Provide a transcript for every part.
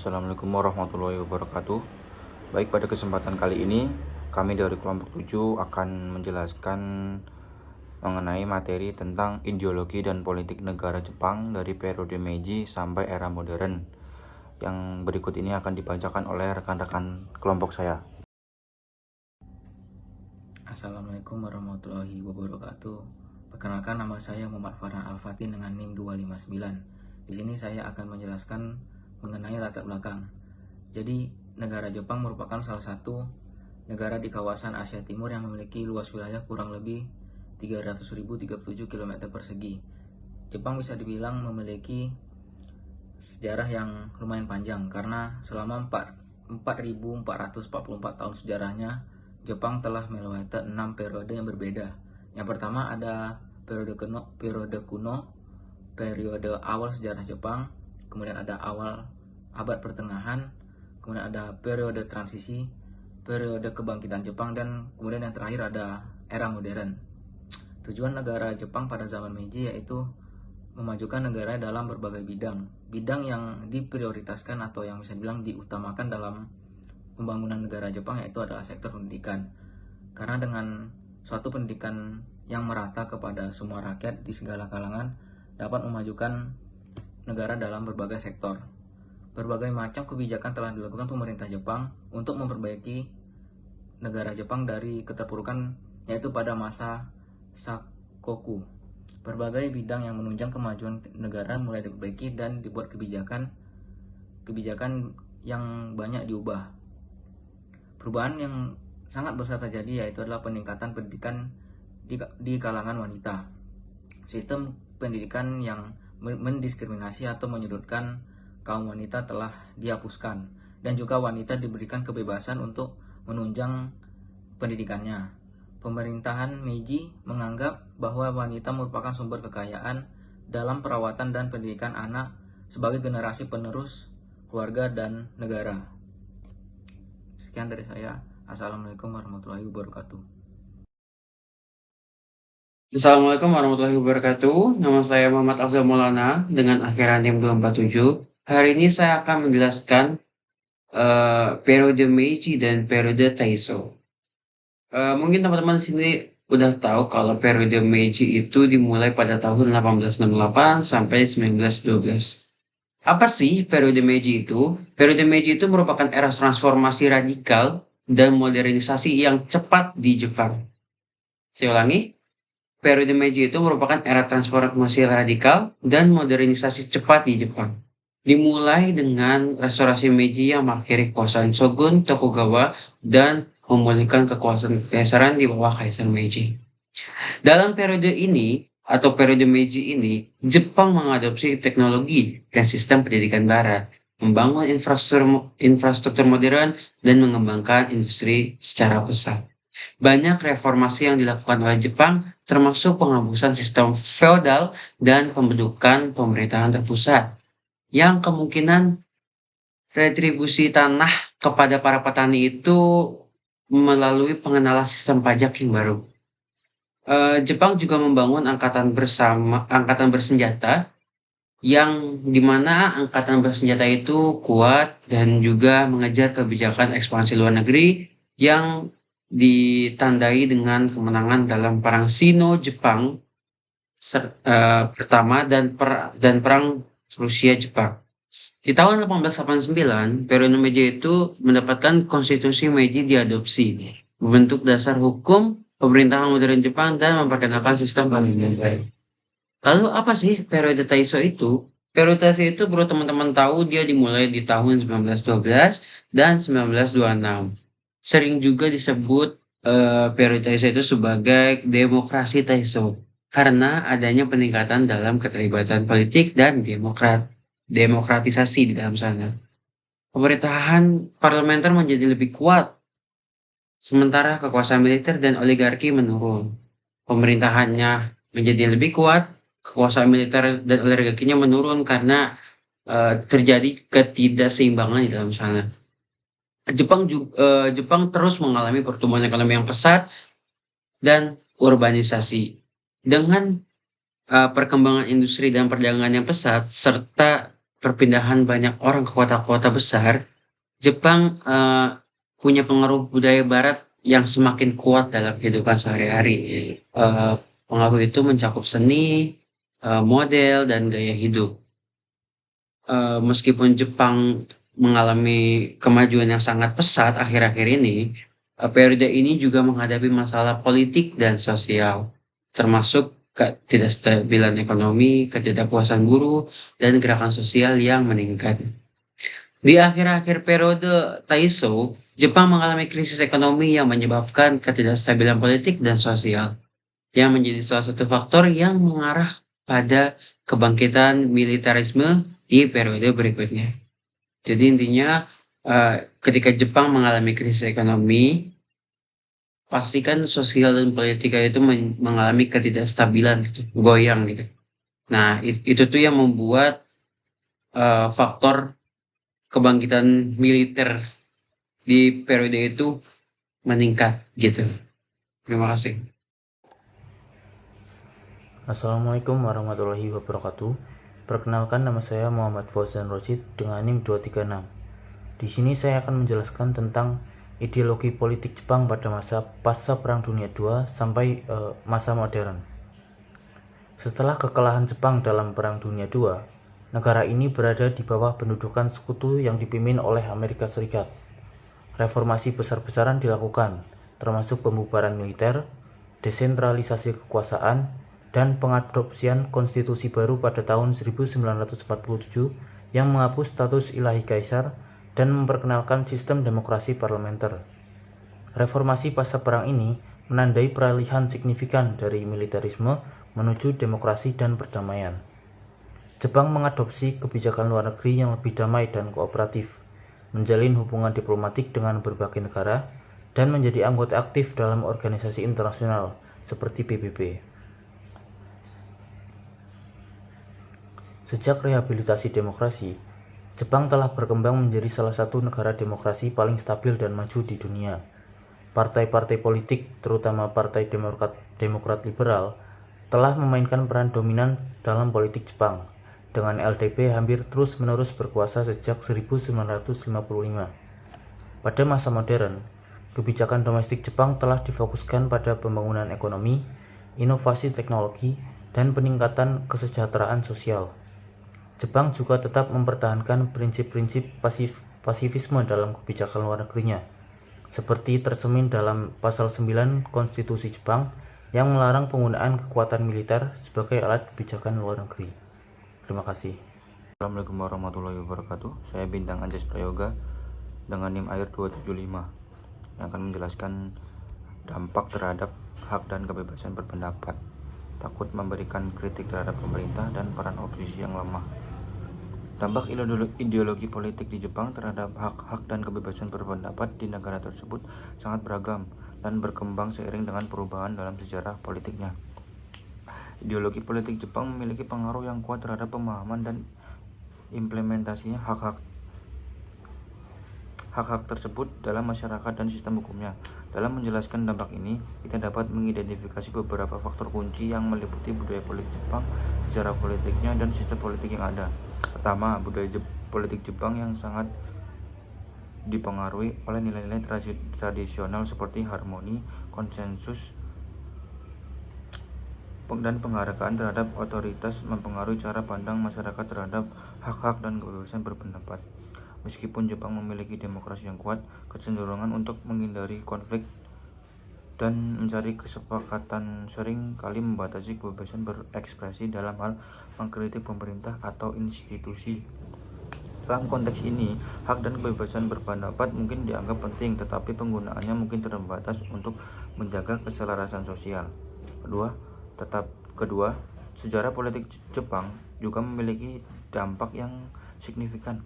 Assalamualaikum warahmatullahi wabarakatuh. Baik, pada kesempatan kali ini kami dari kelompok 7 akan menjelaskan mengenai materi tentang ideologi dan politik negara Jepang dari periode Meiji sampai era modern. Yang berikut ini akan dibacakan oleh rekan-rekan kelompok saya. Assalamualaikum warahmatullahi wabarakatuh. Perkenalkan, nama saya Muhammad Farhan Al-Fatin dengan NIM 259. Di sini saya akan menjelaskan mengenai latar belakang. Jadi, negara Jepang merupakan salah satu negara di kawasan Asia Timur yang memiliki luas wilayah kurang lebih 300.037 km persegi. Jepang bisa dibilang memiliki sejarah yang lumayan panjang karena selama 4.444 tahun sejarahnya, Jepang telah melewati 6 periode yang berbeda. Yang pertama ada periode kuno, periode awal sejarah Jepang, kemudian ada awal abad pertengahan, kemudian ada periode transisi, periode kebangkitan Jepang, dan kemudian yang terakhir ada era modern. Tujuan negara Jepang pada zaman Meiji yaitu memajukan negara dalam berbagai bidang. Bidang yang diprioritaskan atau yang bisa dibilang diutamakan dalam pembangunan negara Jepang yaitu adalah sektor pendidikan. Karena dengan suatu pendidikan yang merata kepada semua rakyat di segala kalangan dapat memajukan negara dalam berbagai sektor. Berbagai macam kebijakan telah dilakukan pemerintah Jepang untuk memperbaiki negara Jepang dari keterpurukan, yaitu pada masa Sakoku. Berbagai bidang yang menunjang kemajuan negara mulai diperbaiki dan dibuat kebijakan yang banyak diubah. Perubahan yang sangat besar terjadi yaitu adalah peningkatan pendidikan di kalangan wanita. Sistem pendidikan yang mendiskriminasi atau menyudutkan kaum wanita telah dihapuskan, dan juga wanita diberikan kebebasan untuk menunjang pendidikannya. Pemerintahan Meiji menganggap bahwa wanita merupakan sumber kekayaan dalam perawatan dan pendidikan anak sebagai generasi penerus keluarga dan negara. Sekian dari saya. Assalamualaikum warahmatullahi wabarakatuh. Assalamualaikum warahmatullahi wabarakatuh. Nama saya Muhammad Abdul Maulana dengan akhiran NIM 247. Hari ini saya akan menjelaskan periode Meiji dan periode Taiso. Mungkin teman-teman di sini udah tahu kalau periode Meiji itu dimulai pada tahun 1868 sampai 1912. Apa sih periode Meiji itu? Periode Meiji itu merupakan era transformasi radikal dan modernisasi yang cepat di Jepang. Saya ulangi. Periode Meiji itu merupakan era transformasi radikal dan modernisasi cepat di Jepang. Dimulai dengan restorasi Meiji yang mengakhiri kekuasaan Shogun Tokugawa dan memulihkan kekuasaan kekaisaran di bawah Kaisar Meiji. Dalam periode ini atau periode Meiji ini, Jepang mengadopsi teknologi dan sistem pendidikan barat, membangun infrastruktur modern, dan mengembangkan industri secara besar. Banyak reformasi yang dilakukan oleh Jepang, termasuk penghapusan sistem feodal dan pembentukan pemerintahan terpusat, yang kemungkinan retribusi tanah kepada para petani itu melalui pengenalan sistem pajak yang baru. Jepang juga membangun angkatan bersenjata, yang dimana angkatan bersenjata itu kuat dan juga mengejar kebijakan ekspansi luar negeri yang ditandai dengan kemenangan dalam Perang Sino-Jepang pertama dan Perang Rusia-Jepang. Di tahun 1889, periode Meiji itu mendapatkan konstitusi Meiji diadopsi, membentuk dasar hukum pemerintahan modern Jepang dan memperkenalkan sistem pemerintahan baru. Lalu apa sih periode Taiso itu? Periode Taiso itu perlu teman-teman tahu, dia dimulai di tahun 1912 dan 1926. Sering juga disebut periode Taiso itu sebagai demokrasi Taiso karena adanya peningkatan dalam keterlibatan politik dan demokratisasi di dalam sana. Pemerintahan parlementer menjadi lebih kuat, sementara kekuasaan militer dan oligarki menurun. Pemerintahannya menjadi lebih kuat, kekuasaan militer dan oligarkinya menurun karena terjadi ketidakseimbangan di dalam sana. Jepang terus mengalami pertumbuhan ekonomi yang pesat dan urbanisasi. Dengan perkembangan industri dan perdagangan yang pesat serta perpindahan banyak orang ke kota-kota besar, Jepang punya pengaruh budaya Barat yang semakin kuat dalam kehidupan sehari-hari. Pengaruh itu mencakup seni, model, dan gaya hidup. Meskipun Jepang mengalami kemajuan yang sangat pesat akhir-akhir ini, periode ini juga menghadapi masalah politik dan sosial, termasuk ketidakstabilan ekonomi, ketidakpuasan buruh, dan gerakan sosial yang meningkat. Di akhir-akhir periode Taisho, Jepang mengalami krisis ekonomi yang menyebabkan ketidakstabilan politik dan sosial, yang menjadi salah satu faktor yang mengarah pada kebangkitan militerisme di periode berikutnya. Jadi intinya, ketika Jepang mengalami krisis ekonomi, pastikan sosial dan politika itu mengalami ketidakstabilan gitu, goyang gitu. Nah, itu tuh yang membuat faktor kebangkitan militer di periode itu meningkat gitu. Terima kasih. Assalamualaikum warahmatullahi wabarakatuh. Perkenalkan, nama saya Muhammad Fauzan Rosyid dengan NIM 236. Di sini saya akan menjelaskan tentang ideologi politik Jepang pada masa pasca Perang Dunia II sampai masa modern. Setelah kekalahan Jepang dalam Perang Dunia II, negara ini berada di bawah pendudukan sekutu yang dipimpin oleh Amerika Serikat. Reformasi besar-besaran dilakukan, termasuk pembubaran militer, desentralisasi kekuasaan, dan pengadopsian konstitusi baru pada tahun 1947 yang menghapus status ilahi kaisar dan memperkenalkan sistem demokrasi parlementer. Reformasi pasca perang ini menandai peralihan signifikan dari militerisme menuju demokrasi dan perdamaian. Jepang mengadopsi kebijakan luar negeri yang lebih damai dan kooperatif, menjalin hubungan diplomatik dengan berbagai negara, dan menjadi anggota aktif dalam organisasi internasional seperti PBB. Sejak rehabilitasi demokrasi, Jepang telah berkembang menjadi salah satu negara demokrasi paling stabil dan maju di dunia. Partai-partai politik, terutama Partai Demokrat Liberal, telah memainkan peran dominan dalam politik Jepang, dengan LDP hampir terus-menerus berkuasa sejak 1955. Pada masa modern, kebijakan domestik Jepang telah difokuskan pada pembangunan ekonomi, inovasi teknologi, dan peningkatan kesejahteraan sosial. Jepang juga tetap mempertahankan prinsip-prinsip pasifisme dalam kebijakan luar negerinya, seperti tercermin dalam Pasal 9 Konstitusi Jepang yang melarang penggunaan kekuatan militer sebagai alat kebijakan luar negeri. Terima kasih. Assalamualaikum warahmatullahi wabarakatuh. Saya Bintang Anjas Prayoga dengan NIM Air 275 yang akan menjelaskan dampak terhadap hak dan kebebasan berpendapat, takut memberikan kritik terhadap pemerintah, dan peran oposisi yang lemah. Dampak ideologi politik di Jepang terhadap hak-hak dan kebebasan berpendapat di negara tersebut sangat beragam dan berkembang seiring dengan perubahan dalam sejarah politiknya. Ideologi politik Jepang memiliki pengaruh yang kuat terhadap pemahaman dan implementasinya hak-hak tersebut dalam masyarakat dan sistem hukumnya. Dalam menjelaskan dampak ini, kita dapat mengidentifikasi beberapa faktor kunci yang meliputi budaya politik Jepang, sejarah politiknya, dan sistem politik yang ada. Pertama, budaya politik Jepang yang sangat dipengaruhi oleh nilai-nilai tradisional seperti harmoni, konsensus, dan penghargaan terhadap otoritas mempengaruhi cara pandang masyarakat terhadap hak-hak dan kebebasan berpendapat. Meskipun Jepang memiliki demokrasi yang kuat, kecenderungan untuk menghindari konflik dan mencari kesepakatan sering kali membatasi kebebasan berekspresi dalam hal mengkritik pemerintah atau institusi. Dalam konteks ini, hak dan kebebasan berpendapat mungkin dianggap penting, tetapi penggunaannya mungkin terbatas untuk menjaga keselarasan sosial. Kedua, sejarah politik Jepang juga memiliki dampak yang signifikan.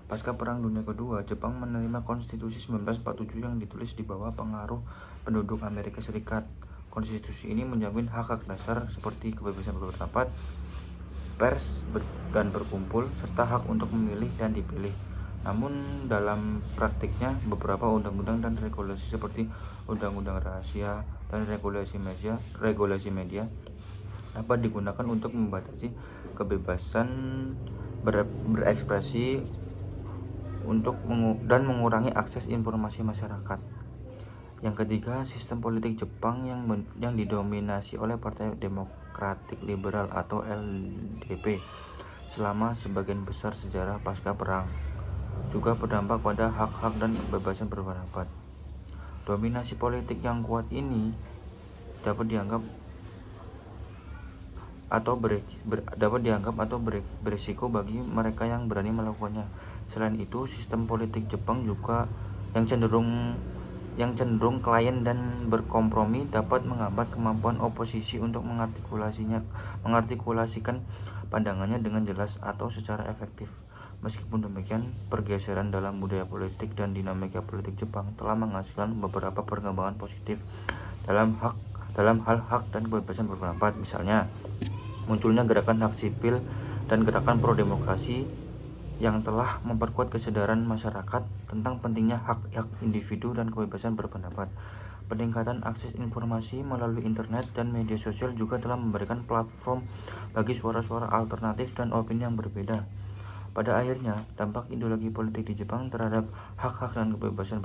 Pasca Perang Dunia Kedua, Jepang menerima Konstitusi 1947 yang ditulis di bawah pengaruh penduduk Amerika Serikat. Konstitusi ini menjamin hak-hak dasar seperti kebebasan berpendapat, pers dan berkumpul, serta hak untuk memilih dan dipilih. Namun dalam praktiknya, beberapa undang-undang dan regulasi seperti Undang-Undang Rahasia dan regulasi media dapat digunakan untuk membatasi kebebasan berekspresi dan mengurangi akses informasi masyarakat. Yang ketiga, sistem politik Jepang yang didominasi oleh Partai Demokratik Liberal atau LDP selama sebagian besar sejarah pasca perang juga berdampak pada hak-hak dan kebebasan berpendapat. Dominasi politik yang kuat ini dapat dianggap atau berisiko bagi mereka yang berani melakukannya. Selain itu, sistem politik Jepang juga yang cenderung klien dan berkompromi dapat menghambat kemampuan oposisi untuk mengartikulasikan pandangannya dengan jelas atau secara efektif. Meskipun demikian, pergeseran dalam budaya politik dan dinamika politik Jepang telah menghasilkan beberapa perkembangan positif dalam hal hak dan kebebasan berpendapat. Misalnya, munculnya gerakan hak sipil dan gerakan pro-demokrasi yang telah memperkuat kesadaran masyarakat tentang pentingnya hak-hak individu dan kebebasan berpendapat. Peningkatan akses informasi melalui internet dan media sosial juga telah memberikan platform bagi suara-suara alternatif dan opini yang berbeda. Pada akhirnya, dampak ideologi politik di Jepang terhadap hak-hak dan kebebasan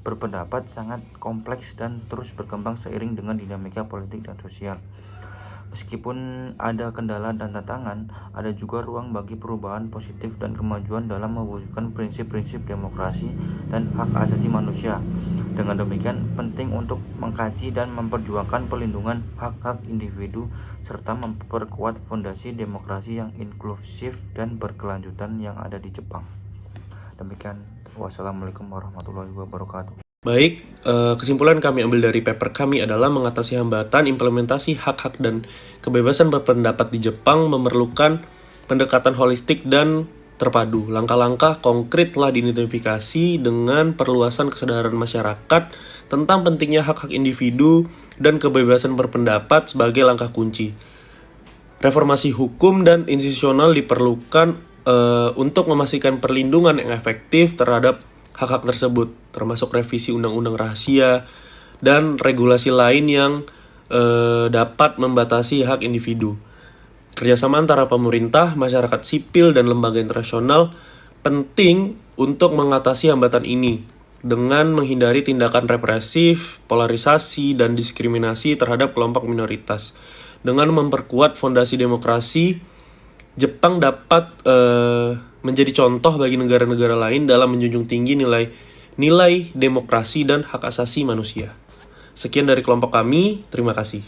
berpendapat sangat kompleks dan terus berkembang seiring dengan dinamika politik dan sosial. Meskipun ada kendala dan tantangan, ada juga ruang bagi perubahan positif dan kemajuan dalam mewujudkan prinsip-prinsip demokrasi dan hak asasi manusia. Dengan demikian, penting untuk mengkaji dan memperjuangkan pelindungan hak-hak individu serta memperkuat fondasi demokrasi yang inklusif dan berkelanjutan yang ada di Jepang. Demikian, wassalamualaikum warahmatullahi wabarakatuh. Baik, kesimpulan kami ambil dari paper kami adalah mengatasi hambatan implementasi hak-hak dan kebebasan berpendapat di Jepang memerlukan pendekatan holistik dan terpadu. Langkah-langkah konkret telah diidentifikasi dengan perluasan kesadaran masyarakat tentang pentingnya hak-hak individu dan kebebasan berpendapat sebagai langkah kunci. Reformasi hukum dan institusional diperlukan untuk memastikan perlindungan yang efektif terhadap hak-hak tersebut, termasuk revisi undang-undang rahasia dan regulasi lain yang dapat membatasi hak individu. Kerjasama antara pemerintah, masyarakat sipil, dan lembaga internasional penting untuk mengatasi hambatan ini dengan menghindari tindakan represif, polarisasi, dan diskriminasi terhadap kelompok minoritas. Dengan memperkuat fondasi demokrasi, Jepang dapat menjadi contoh bagi negara-negara lain dalam menjunjung tinggi nilai demokrasi dan hak asasi manusia. Sekian dari kelompok kami, terima kasih.